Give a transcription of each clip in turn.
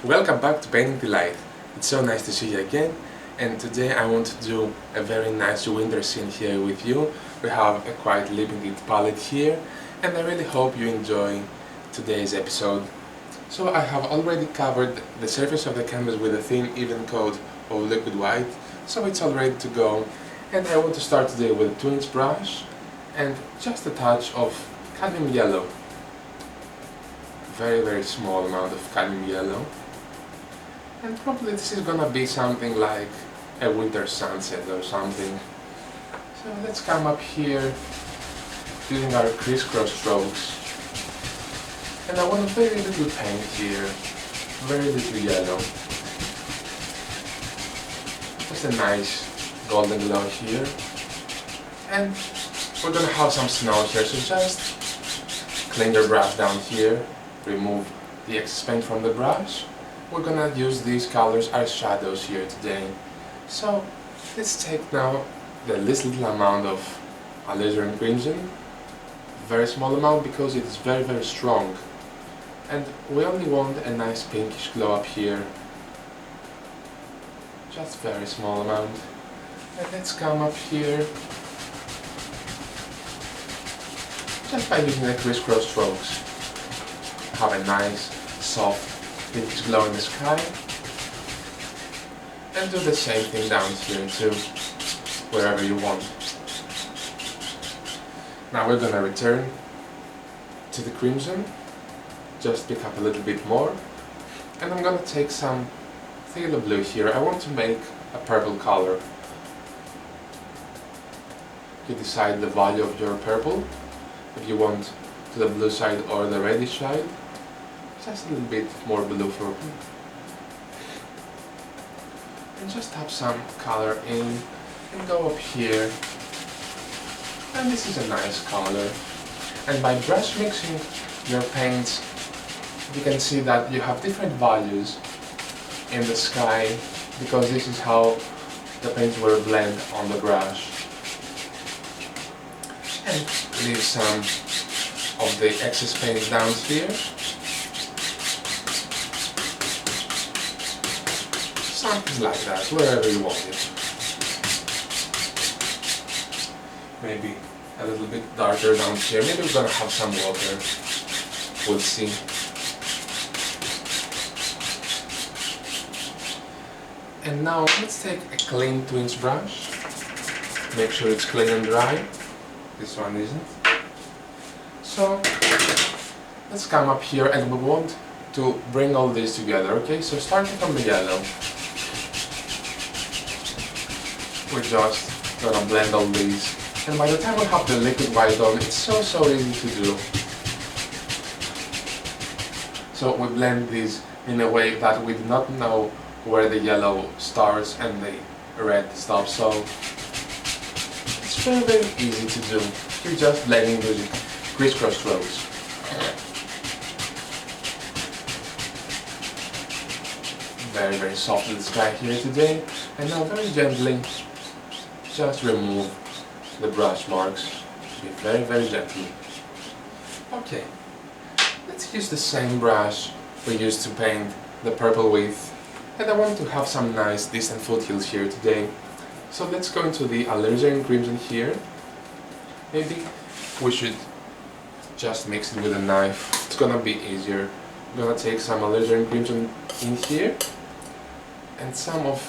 Welcome back to Painting Delight. It's so nice to see you again, and today I want to do a very nice winter scene here with you. We have a quite limited palette here, and I really hope you enjoy today's episode. So I have already covered the surface of the canvas with a thin even coat of liquid white, so it's all ready to go. And I want to start today with a 2-inch brush and just a touch of cadmium yellow. Very small amount of cadmium yellow. And probably this is gonna be something like a winter sunset or something. So let's come up here using our crisscross strokes. And I want a very little paint here, very little yellow. Just a nice golden glow here. And we're gonna have some snow here, so just clean your brush down here, remove the excess paint from the brush. We're gonna use these colors as shadows here today. So let's take now the least little amount of alizarin crimson, very small amount because it is very strong, and we only want a nice pinkish glow up here, just very small amount. And let's come up here just by using the crisscross strokes, have a nice soft pinkish glow in the sky, and do the same thing down here too, wherever you want. Now we're gonna return to the crimson, just pick up a little bit more, and I'm gonna take some phthalo blue here. I want to make a purple color. You decide the value of your purple, if you want to the blue side or the reddish side. Just a little bit more blue for me. And just tap some color in and go up here. And this is a nice color. And by brush mixing your paints, you can see that you have different values in the sky, because this is how the paints will blend on the brush. And leave some of the excess paint down here. Something like that, wherever you want it. Maybe a little bit darker down here. Maybe we're gonna have some water. We'll see. And now let's take a clean 2-inch brush. Make sure it's clean and dry. This one isn't. So let's come up here and we want to bring all this together, okay? So starting from the yellow, we're just gonna blend all these, and by the time we have the liquid white on, it's so easy to do. So we blend these in a way that we do not know where the yellow starts and the red stops, so it's very easy to do. You're just blending using crisscross strokes. Very soft little sky here today, and now very gently just remove the brush marks. Be very gently. Okay, let's use the same brush we used to paint the purple with, and I want to have some nice distant foothills here today. So let's go into the alizarin crimson here. Maybe we should just mix it with a knife. It's gonna be easier. I'm gonna take some alizarin crimson in here and some of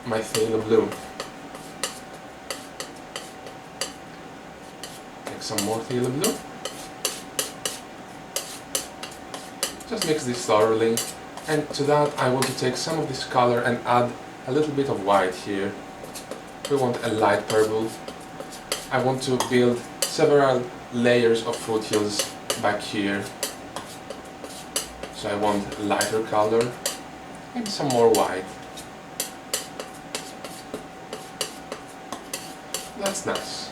my phthalo blue. Take some more phthalo blue. Just mix this thoroughly, and to that I want to take some of this color and add a little bit of white here. We want a light purple. I want to build several layers of foothills back here. So I want a lighter color, maybe some more white. That's nice.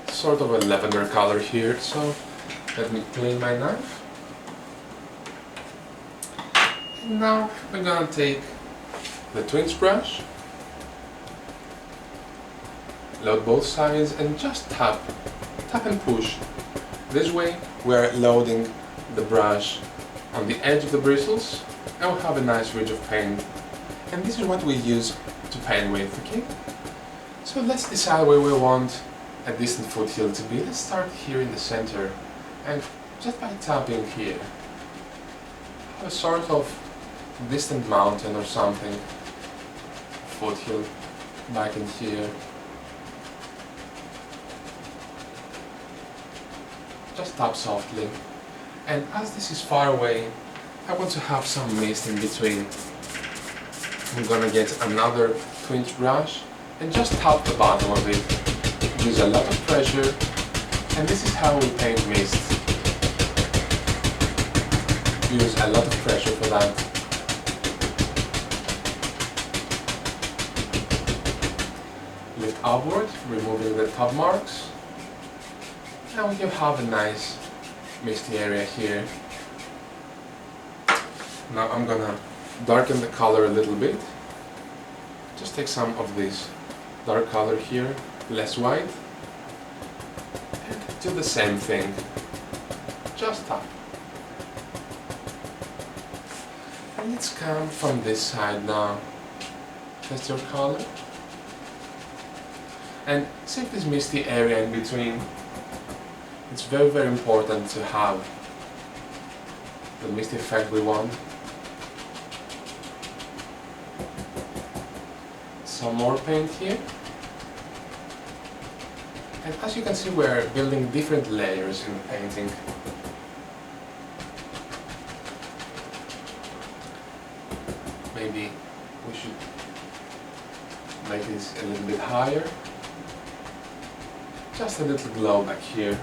Sort of a lavender color here, so let me clean my knife. And now we're gonna take the 2-inch brush, load both sides and just tap and push. This way we're loading the brush on the edge of the bristles, and we'll have a nice ridge of paint. And this is what we use to paint with, okay? So let's decide where we want a distant foothill to be. Let's start here in the center, and just by tapping here, have a sort of distant mountain or something, foothill back in here. Just tap softly, and as this is far away, I want to have some mist in between. I'm gonna get another 2-inch brush and just tap the bottom of it. Use a lot of pressure, and this is how we paint mist. Use a lot of pressure for that. Lift upward, removing the top marks. Now you have a nice misty area here. Now I'm gonna darken the color a little bit. Just take some of this dark color here, less white, and do the same thing. Just tap. And let's come from this side now. Test your color. And save this misty area in between. It's very, very important to have the misty effect we want. Some more paint here. And as you can see, we're building different layers in the painting. Maybe we should make this a little bit higher. Just a little glow back here.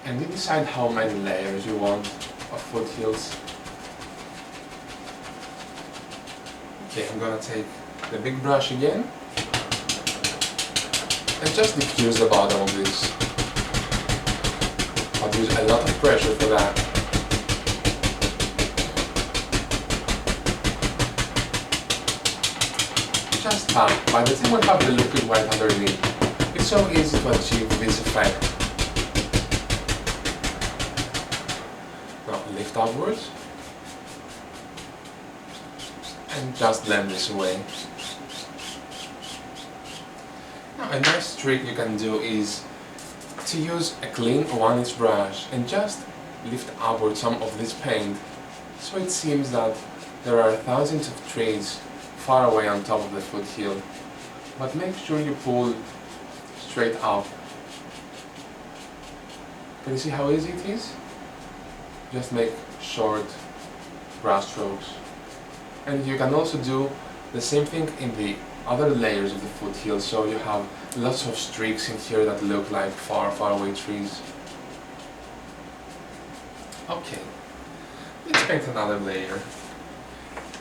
And you decide how many layers you want of foothills. Okay, I'm gonna take the big brush again and just diffuse the bottom of this. I'll use a lot of pressure for that. Just tap. By the time we have the liquid white underneath, it's so easy to achieve this effect. Now lift upwards and just blend this away. Now a nice trick you can do is to use a clean 1-inch brush and just lift upward some of this paint, so it seems that there are thousands of trees far away on top of the foothill, but make sure you pull straight up. Can you see how easy it is? Just make short brush strokes. And you can also do the same thing in the other layers of the foothill, so you have lots of streaks in here that look like far, far away trees. Okay, let's paint another layer.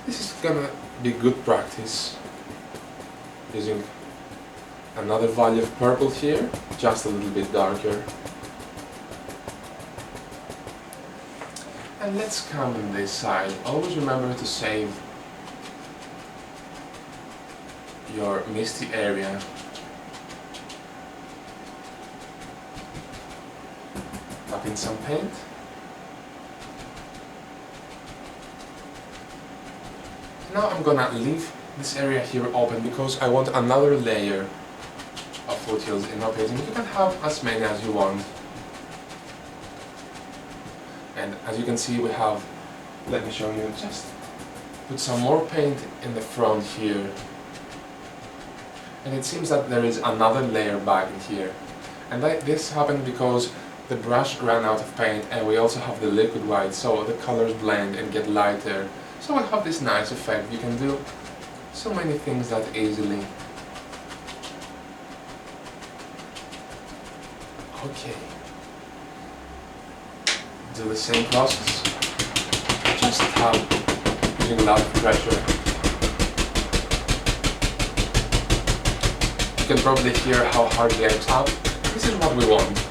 This is gonna be good practice. Using another value of purple here, just a little bit darker. And let's come on this side. Always remember to save your misty area. Tap in some paint. Now I'm gonna leave this area here open because I want another layer of foothills in my painting. You can have as many as you want. And as you can see, we have, let me show you, just put some more paint in the front here. And it seems that there is another layer back in here. And this happened because the brush ran out of paint, and we also have the liquid white, so the colors blend and get lighter. So we have this nice effect. You can do so many things that easily. Okay. Do the same process. Just tap using a lot of pressure. You can probably hear how hardly I tap. This is what we want.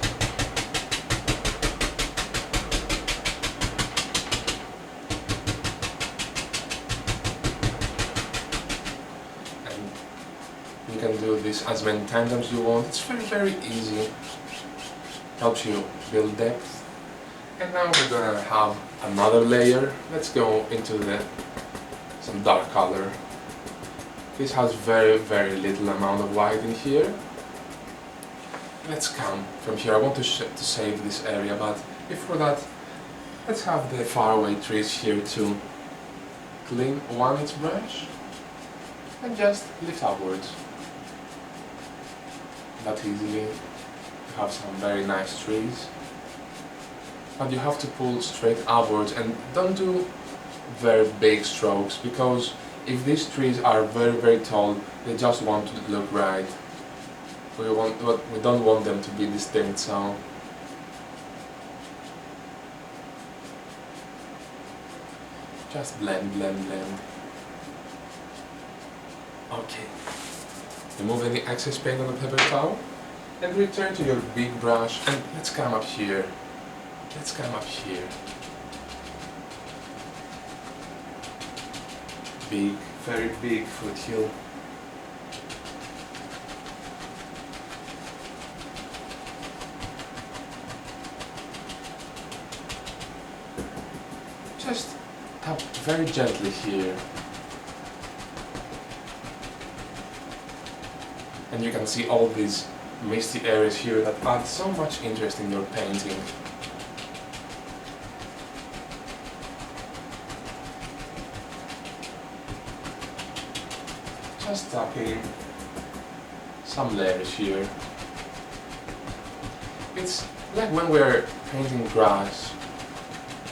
You can do this as many times as you want. It's very easy. Helps you build depth. And now we're gonna have another layer. Let's go into some dark color. This has very little amount of white in here. Let's come from here. I want to save this area, but before that, let's have the faraway trees here to clean one-inch brush and just lift upwards. That easily. You have some very nice trees, but you have to pull straight upwards and don't do very big strokes, because if these trees are very tall, they just want to look right. We don't want them to be distinct, so just blend. Okay. Remove any excess paint on the paper towel and return to your big brush, and let's come up here. Big, very big foothill. Just tap very gently here. And you can see all these misty areas here that add so much interest in your painting. Just tapping some layers here. It's like when we're painting grass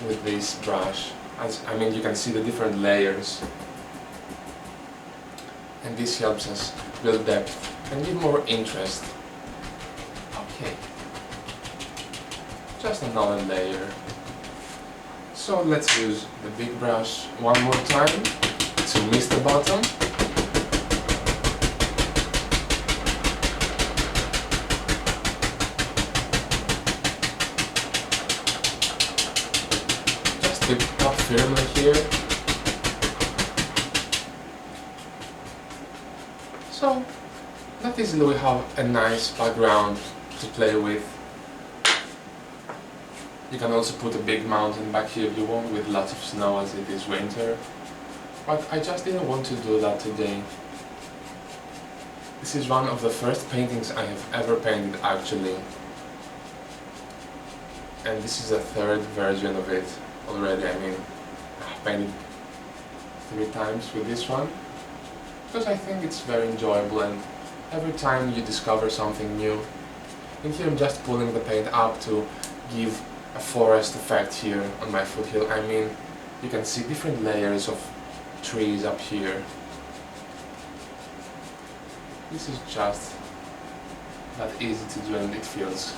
with this brush. You can see the different layers, and this helps us build depth and give more interest. Okay, just another layer. So let's use the big brush one more time to mist the bottom. Keep up firmly here. So that easily we have a nice background to play with. You can also put a big mountain back here if you want, with lots of snow as it is winter. But I just didn't want to do that today. This is one of the first paintings I have ever painted, actually. And this is the third version of it already. I've painted 3 times with this one, because I think it's very enjoyable, and every time you discover something new. And here I'm just pulling the paint up to give a forest effect here on my foothill. You can see different layers of trees up here. This is just that easy to do, and it feels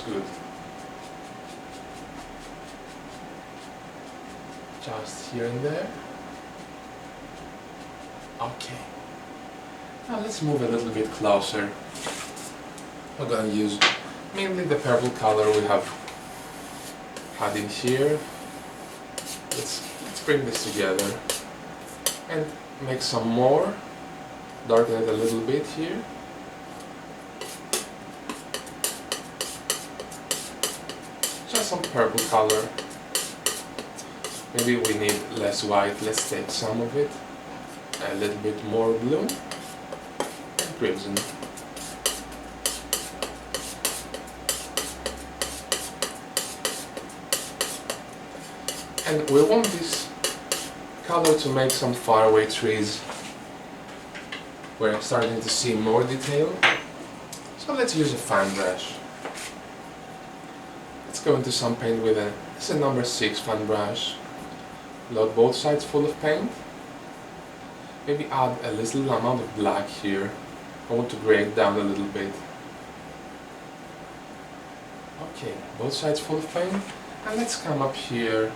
good. Just here and there. Okay. Now let's move a little bit closer. We're gonna use mainly the purple color we have had in here. Let's bring this together and make some more. Darken it a little bit here. Just some purple color. Maybe we need less white. Let's take some of it. A little bit more blue and crimson. And we want this color to make some faraway trees. We're starting to see more detail. So let's use a fan brush. Let's go into some paint with this is a number 6 fan brush. Load both sides full of paint. Maybe add a little amount of black here. I want to gray it down a little bit. Okay, both sides full of paint. And let's come up here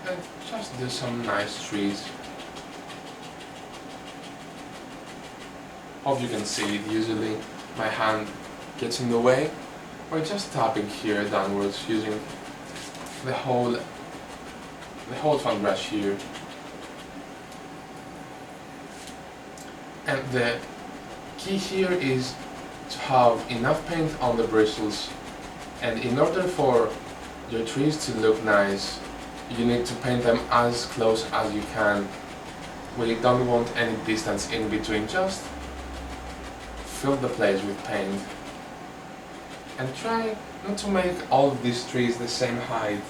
and just do some nice trees. Hope you can see it. Usually my hand gets in the way. We're just tapping here downwards using the whole fan brush here. And the key here is to have enough paint on the bristles, and in order for your trees to look nice, you need to paint them as close as you can. We don't want any distance in between, just fill the place with paint. And try not to make all of these trees the same height.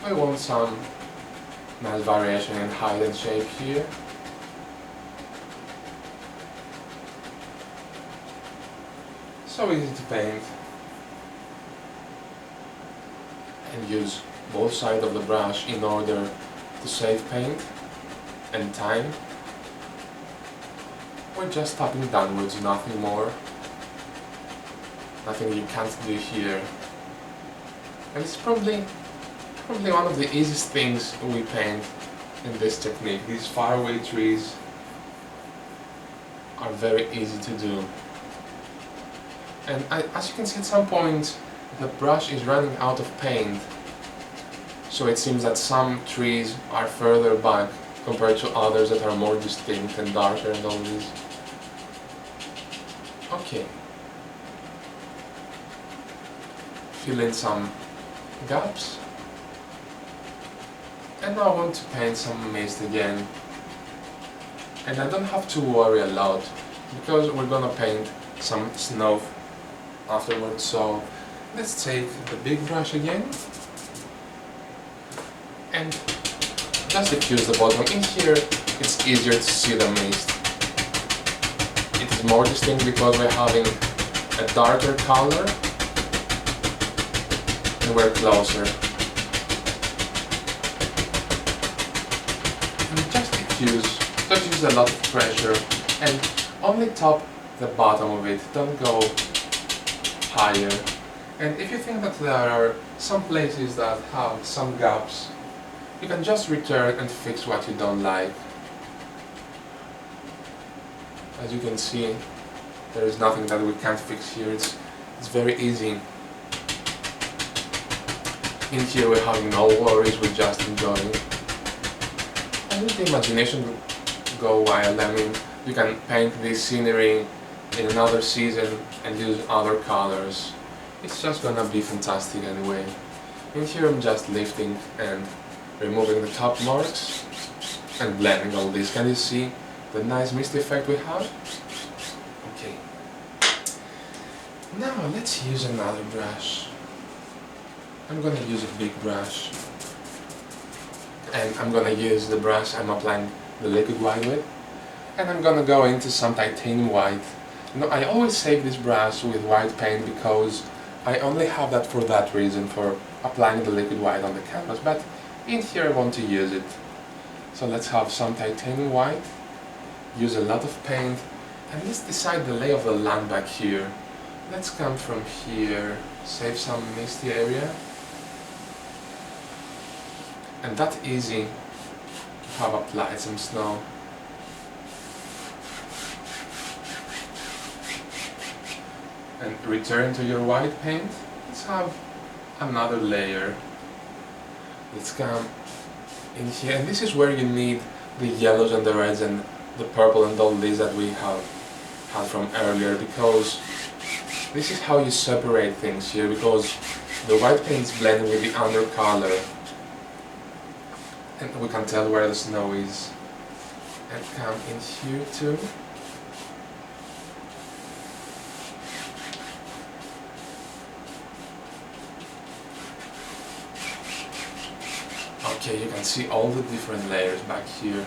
We want some nice variation in height and shape here. So easy to paint. And use both sides of the brush in order to save paint and time. We're just tapping downwards, nothing more. Nothing you can't do here. And it's probably one of the easiest things we paint in this technique. These faraway trees are very easy to do. And as you can see, at some point the brush is running out of paint, so it seems that some trees are further back compared to others that are more distinct and darker and all this. Okay. Fill in some gaps. And now I want to paint some mist again. And I don't have to worry a lot, because we're gonna paint some snow afterwards. So let's take the big brush again and just diffuse the bottom. In here it's easier to see the mist. It is more distinct because we're having a darker color and we're closer. And just use a lot of pressure and only top the bottom of it, don't go higher. And if you think that there are some places that have some gaps, you can just return and fix what you don't like. As you can see, there is nothing that we can't fix here. It's very easy. In here we're having no worries, we're just enjoying it. And let the imagination go wild. I mean, you can paint this scenery in another season and use other colors. It's just gonna be fantastic anyway. In here I'm just lifting and removing the top marks and blending all this. Can you see the nice mist effect we have? Okay. Now let's use another brush. I'm gonna use a big brush. And I'm gonna use the brush I'm applying the liquid white with. And I'm gonna go into some titanium white. You know, I always save this brush with white paint because I only have that for that reason, for applying the liquid white on the canvas, but in here I want to use it. So let's have some titanium white, use a lot of paint, and let's decide the lay of the land back here. Let's come from here, save some misty area. And that's easy to have applied some snow. And return to your white paint. Let's have another layer. Let's come in here, and this is where you need the yellows and the reds and the purple and all these that we have had from earlier, because this is how you separate things here, because the white paint is blending with the undercolor and we can tell where the snow is. And come in here too. Okay, you can see all the different layers back here.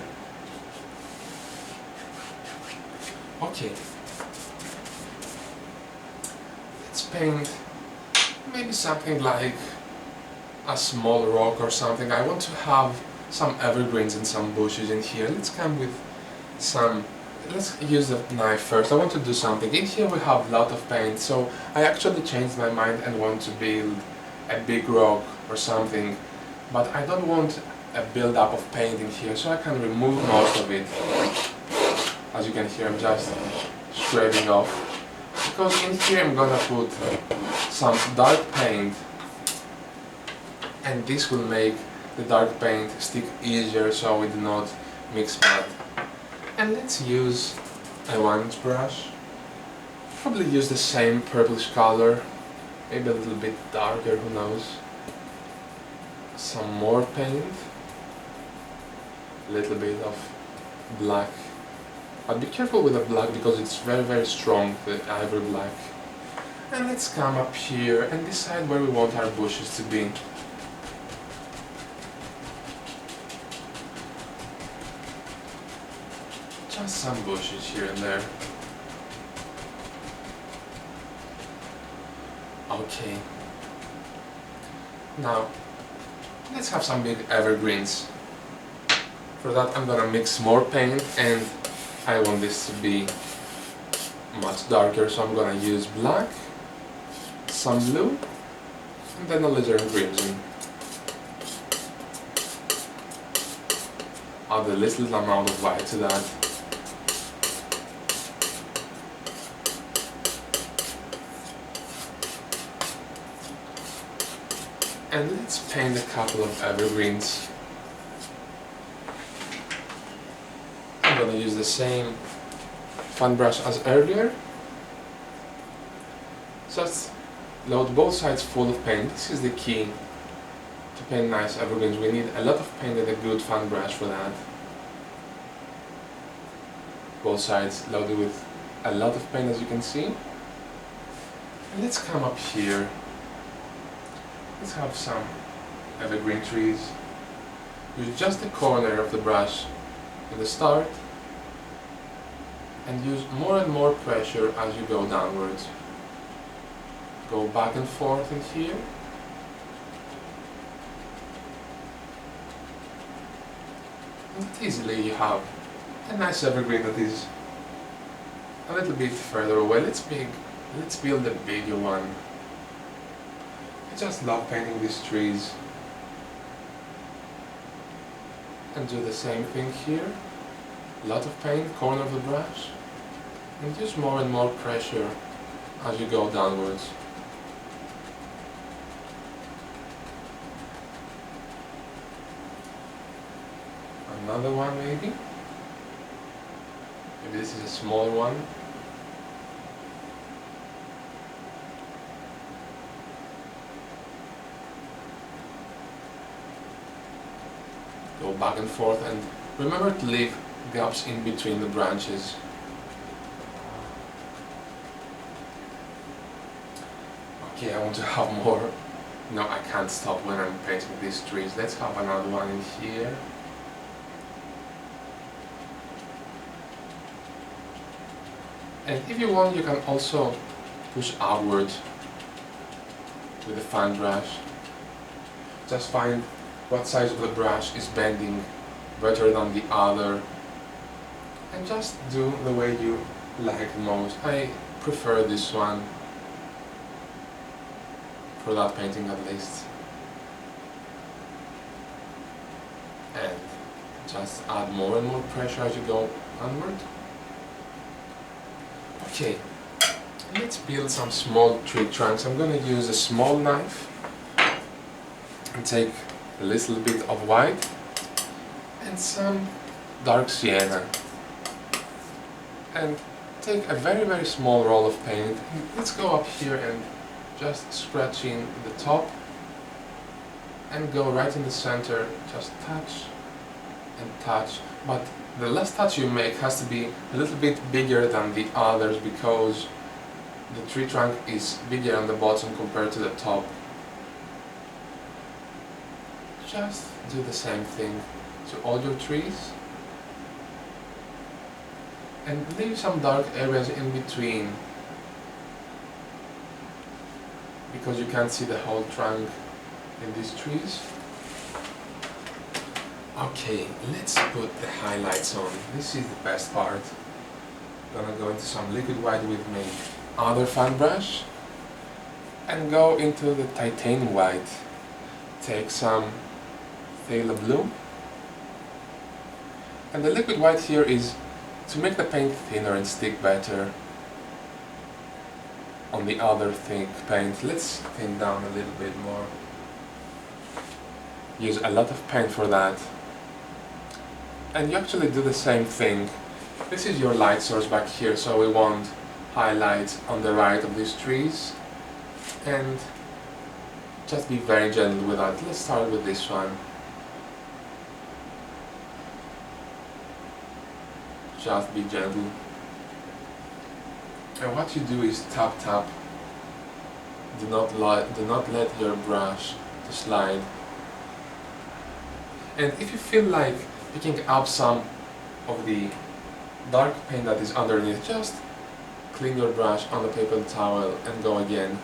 Okay. Let's paint maybe something like a small rock or something. I want to have some evergreens and some bushes in here. Let's come with some... Let's use the knife first. I want to do something. In here we have a lot of paint, so I actually changed my mind and want to build a big rock or something. But I don't want a build-up of paint in here, so I can remove most of it. As you can hear, I'm just scraping off. Because in here I'm gonna put some dark paint, and this will make the dark paint stick easier, so we do not mixed mud. And let's use a 1-inch brush. Probably use the same purplish color, maybe a little bit darker, who knows. Some more paint, a little bit of black, but be careful with the black because it's very strong, the ivory black. And let's come up here and decide where we want our bushes to be. Just some bushes here and there. Okay. Now, let's have some big evergreens. For that I'm gonna mix more paint, and I want this to be much darker, so I'm gonna use black, some blue, and then a little crimson. Add a little amount of white to that. And let's paint a couple of evergreens. I'm gonna use the same fan brush as earlier. Just load both sides full of paint. This is the key to paint nice evergreens. We need a lot of paint and a good fan brush for that. Both sides loaded with a lot of paint, as you can see. And let's come up here. Let's have some evergreen trees. Use just the corner of the brush at the start and use more and more pressure as you go downwards. Go back and forth in here. And easily you have a nice evergreen that is a little bit further away. Let's build a bigger one. I just love painting these trees. And do the same thing here. A lot of paint, corner of the brush. And use more and more pressure as you go downwards. Another one maybe. Maybe this is a small one. Go back and forth, and remember to leave gaps in between the branches. Okay, I want to have more. No, I can't stop when I'm painting these trees. Let's have another one in here. And if you want, you can also push outward with the fan brush. Just find what size of the brush is bending better than the other, and just do the way you like most. I prefer this one for that painting at least. And just add more and more pressure as you go onward. Okay, let's build some small tree trunks. I'm going to use a small knife and take a little bit of white and some dark sienna, and take a very small roll of paint. Let's go up here and just scratch in the top and go right in the center. Just touch and touch, but the last touch you make has to be a little bit bigger than the others because the tree trunk is bigger on the bottom compared to the top. Just do the same thing to all your trees and leave some dark areas in between because you can't see the whole trunk in these trees. Okay, let's put the highlights on. This is the best part. I'm gonna go into some liquid white with my other fan brush and go into the titanium white. Take some phthalo blue, and the liquid white here is to make the paint thinner and stick better on the other thick paint. Let's thin down a little bit more. Use a lot of paint for that. And you actually do the same thing. This is your light source back here, so we want highlights on the right of these trees. And just be very gentle with that. Let's start with this one. Just be gentle. And what you do is tap tap. Do not let your brush to slide. And if you feel like picking up some of the dark paint that is underneath, just clean your brush on the paper towel and go again.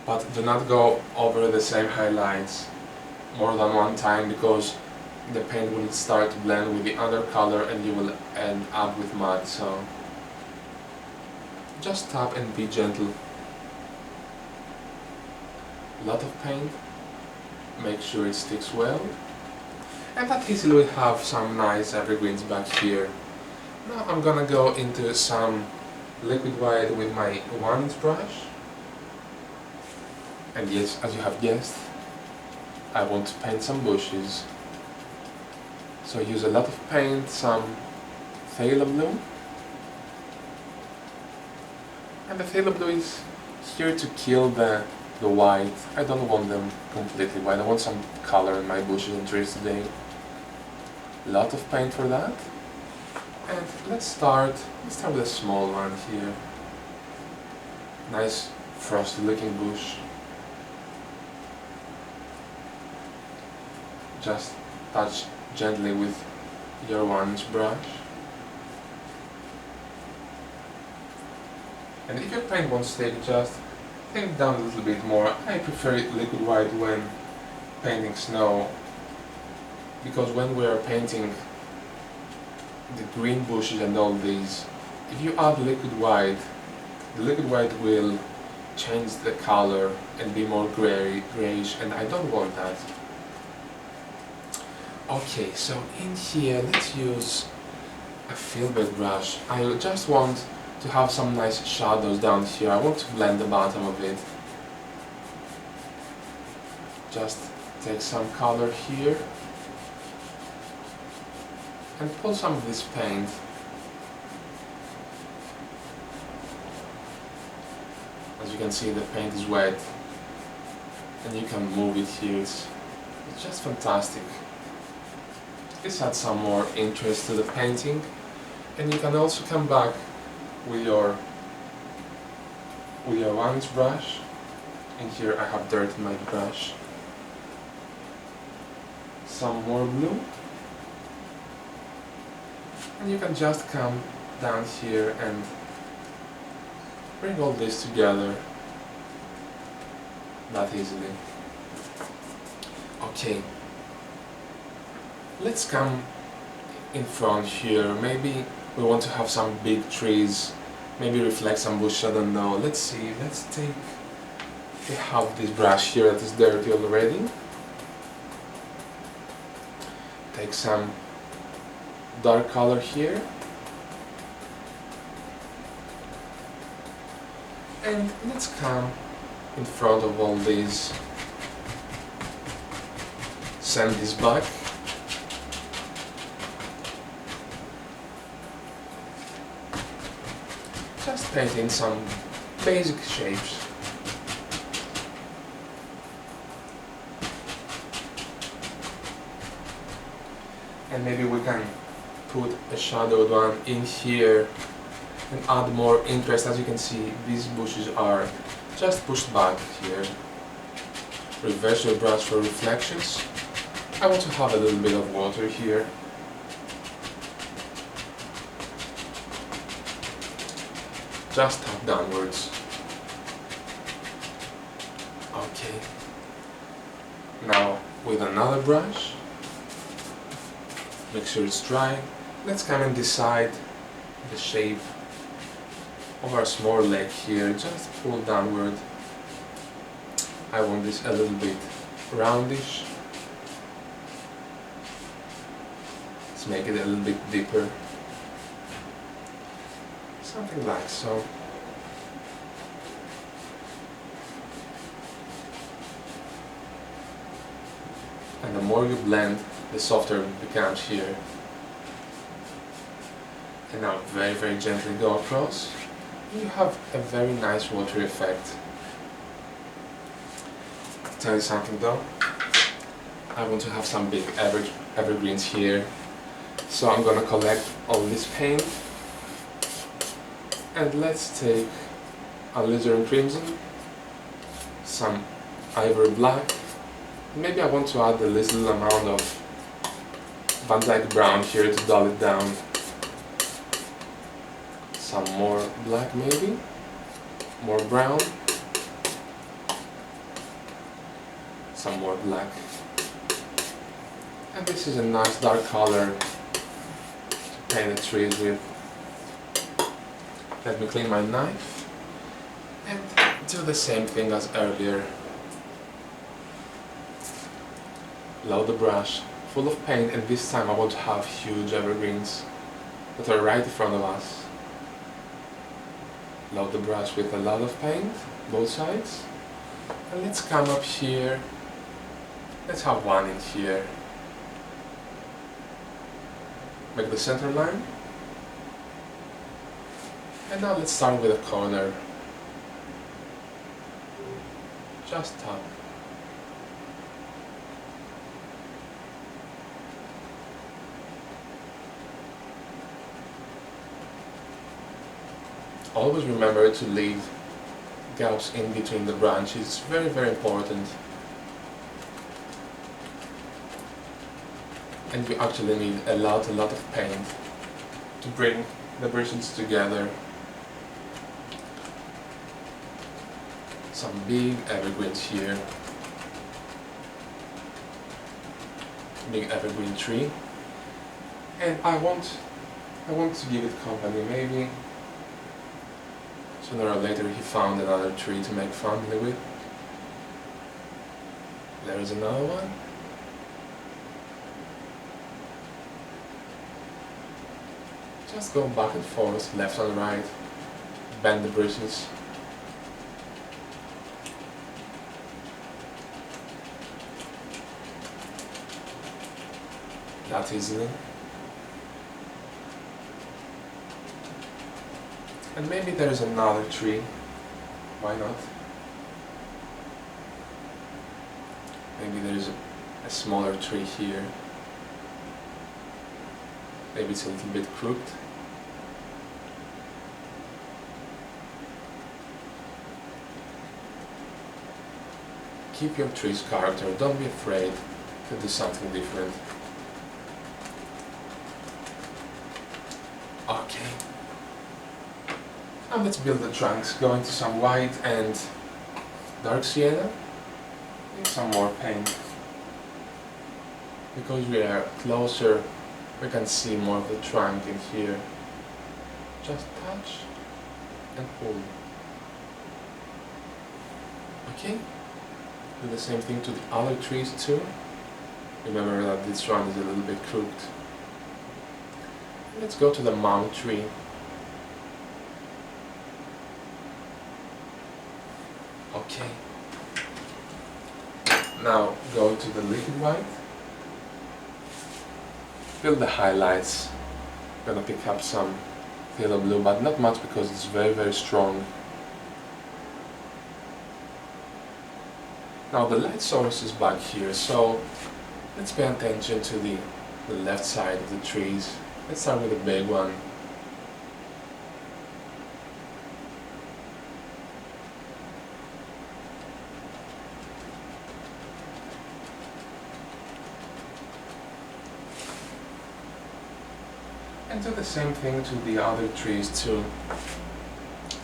But do not go over the same highlights more than one time, because the paint will start to blend with the other color and you will end up with mud. So just tap and be gentle. A lot of paint, make sure it sticks well. And that easily we have some nice evergreens back here. Now I'm gonna go into some liquid white with my 1-inch brush. And yes, as you have guessed, I want to paint some bushes. So use a lot of paint, some phthalo blue. And the phthalo blue is here to kill the white. I don't want them completely white. I want some color in my bushes and trees today. A lot of paint for that. And let's start with a small one here. Nice frosty looking bush. Just touch gently with your 1-inch brush. And if your paint won't stick, just take it down a little bit more. I prefer liquid white when painting snow, because when we are painting the green bushes and all these, if you add liquid white, the liquid white will change the color and be more grayish, and I don't want that. Okay, so in here let's use a filbert brush. I just want to have some nice shadows down here. I want to blend the bottom of it. Just take some color here and pull some of this paint. As you can see, the paint is wet and you can move it here. It's just fantastic. This adds some more interest to the painting, and you can also come back with your 1-inch brush. And here I have dirt in my brush. Some more blue, and you can just come down here and bring all this together that easily. Okay. Let's come in front here. Maybe we want to have some big trees, maybe reflect some bush, I don't know. Let's see, we have this brush here that is dirty already. Take some dark color here. And let's come in front of all these. Send this back. Just painting some basic shapes. And maybe we can put a shadowed one in here and add more interest. As you can see, these bushes are just pushed back here. Reverse your brush for reflections. I want to have a little bit of water here. Just tap downwards. Okay. Now with another brush, make sure it's dry. Let's come and decide the shape of our small leg here. Just pull downward. I want this a little bit roundish. Let's make it a little bit deeper. Something like so. And the more you blend, the softer it becomes here. And now very gently go across. You have a very nice watery effect. I'll tell you something though. I want to have some big evergreens here. So I'm gonna collect all this paint. And let's take alizarin crimson, some ivory black. Maybe I want to add a little amount of Van Dyke brown here to dull it down. Some more black maybe, more brown, some more black. And this is a nice dark color to paint the trees with. Let me clean my knife and do the same thing as earlier. Load the brush full of paint, and this time I want to have huge evergreens that are right in front of us. Load the brush with a lot of paint, both sides. And let's come up here. Let's have one in here. Make the center line. And now let's start with a corner. Just tap. Always remember to leave gaps in between the branches. It's very important. And we actually need a lot of paint to bring the bristles together. Some big evergreens here. Big evergreen tree. And I want to give it company. Maybe sooner or later he found another tree to make family with. There is another one. Just go back and forth, left and right, bend the bristles. That easily. And maybe there is another tree. Why not? Maybe there is a smaller tree here. Maybe it's a little bit crooked. Keep your tree's character. Don't be afraid to do something different. Okay. Now let's build the trunks. Go into some white and dark sienna. Need some more paint. Because we are closer, we can see more of the trunk in here. Just touch and pull. Okay? Do the same thing to the other trees too. Remember that this one is a little bit crooked. Let's go to the mount tree. Okay. Now go to the liquid white. Fill the highlights. I'm gonna pick up some phthalo blue, but not much because it's very strong. Now the light source is back here, so let's pay attention to the left side of the trees. Let's start with the big one. And do the same thing to the other trees too.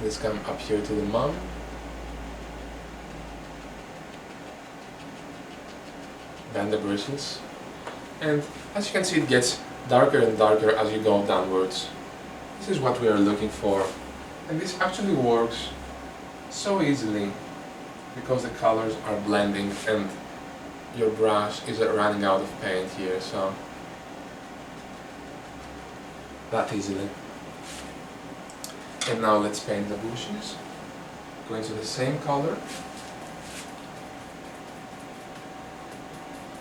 Let's come up here to the mum. Bend the bristles. And as you can see, it gets darker and darker as you go downwards. This is what we are looking for. And this actually works so easily because the colors are blending and your brush is running out of paint here, so that easily. And now let's paint the bushes. Go into the same color.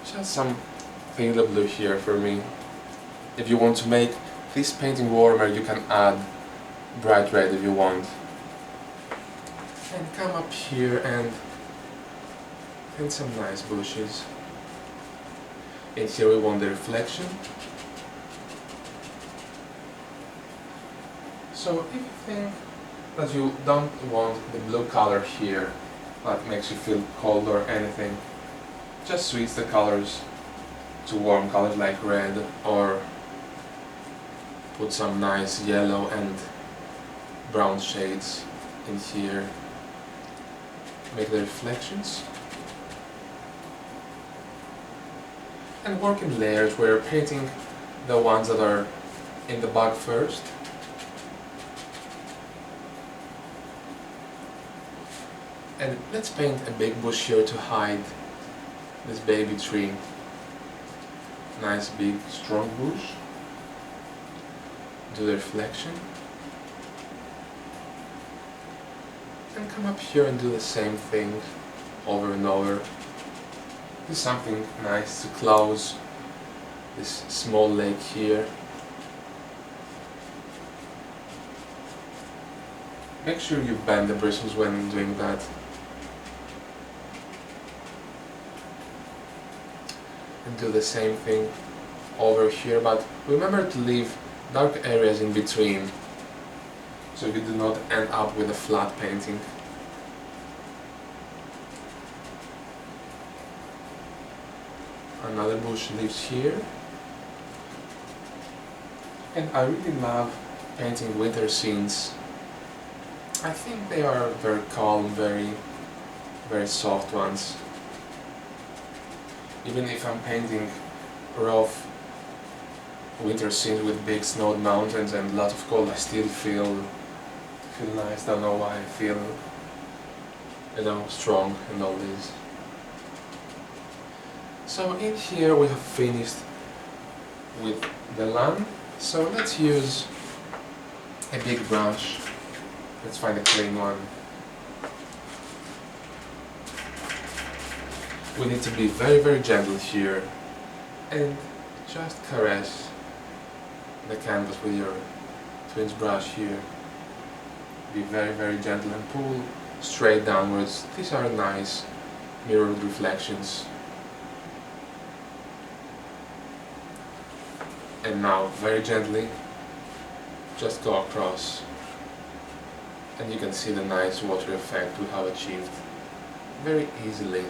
Just some phthalo blue here for me. If you want to make this painting warmer, you can add bright red if you want. And come up here and paint some nice bushes. And here we want the reflection. So if you think that you don't want the blue color here, that makes you feel cold or anything, just switch the colors to warm colors like red, or put some nice yellow and brown shades in here. Make the reflections. And work in layers where you're painting the ones that are in the back first. And let's paint a big bush here to hide this baby tree. Nice big strong bush. Do the reflection. And come up here and do the same thing over and over. Do something nice to close this small lake here. Make sure you bend the bristles when doing that. And do the same thing over here, but remember to leave dark areas in between, so you do not end up with a flat painting. Another bush lives here. And I really love painting winter scenes. I think they are very calm, very soft ones. Even if I'm painting rough winter scenes with big snowed mountains and lots of cold, I still feel nice. Don't know why I feel, strong and all this. So in here we have finished with the land. So let's use a big brush. Let's find a clean one. We need to be very gentle here and just caress the canvas with your twins brush here. Be very gentle and pull straight downwards. These are nice mirrored reflections. And now very gently just go across, and you can see the nice water effect we have achieved very easily.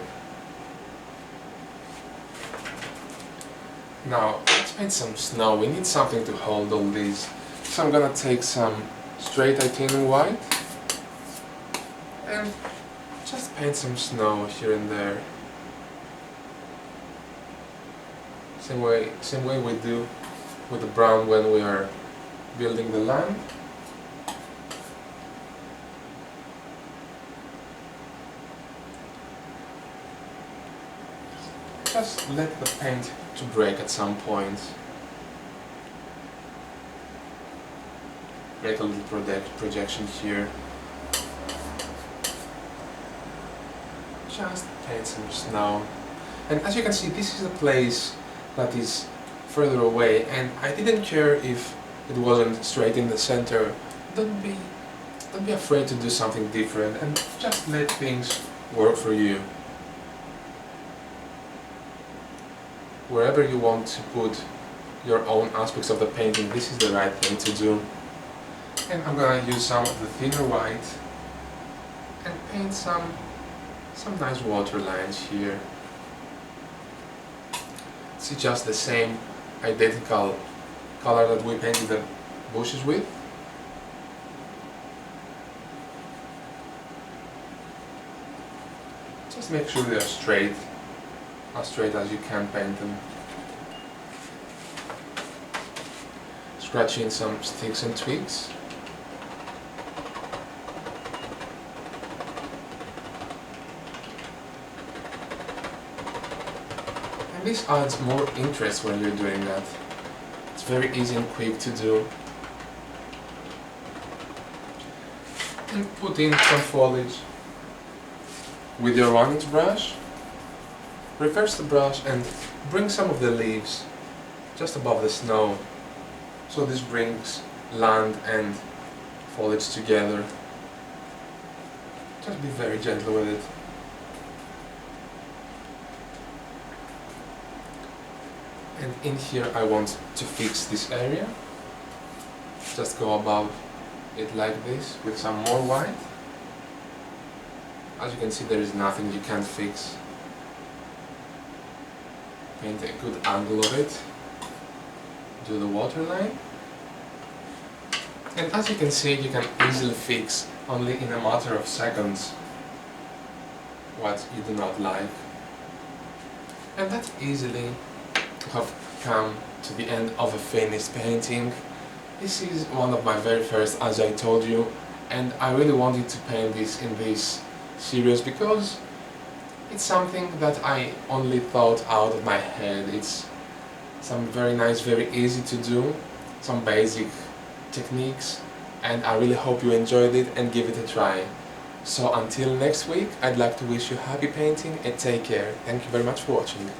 Now let's paint some snow. We need something to hold all these, so I'm gonna take some straight titanium white and just paint some snow here and there. Same way we do with the brown when we are building the land. Just let the paint to break at some point. Make a little projection here. Just paint some snow. And as you can see, this is a place that is further away, and I didn't care if it wasn't straight in the center. Don't be afraid to do something different, and just let things work for you. Wherever you want to put your own aspects of the painting, this is the right thing to do. And I'm gonna use some of the thinner white and paint some nice water lines here. It's just the same identical color that we painted the bushes with. Just make sure they are straight, as straight as you can paint them. Scratch in some sticks and twigs. And this adds more interest when you're doing that. It's very easy and quick to do. And put in some foliage with your 1-inch brush. reverse the brush and bring some of the leaves just above the snow. So this brings land and foliage together. Just be very gentle with it. And in here I want to fix this area. Just go above it like this with some more white. As you can see, there is nothing you can't fix. Paint a good angle of it. Do the waterline. And as you can see, you can easily fix only in a matter of seconds what you do not like. And that easily have come to the end of a finished painting. This is one of my very first, as I told you, and I really wanted to paint this in this series because it's something that I only thought out of my head. It's some very nice, very easy to do, some basic techniques, and I really hope you enjoyed it and give it a try. So until next week, I'd like to wish you happy painting and take care. Thank you very much for watching.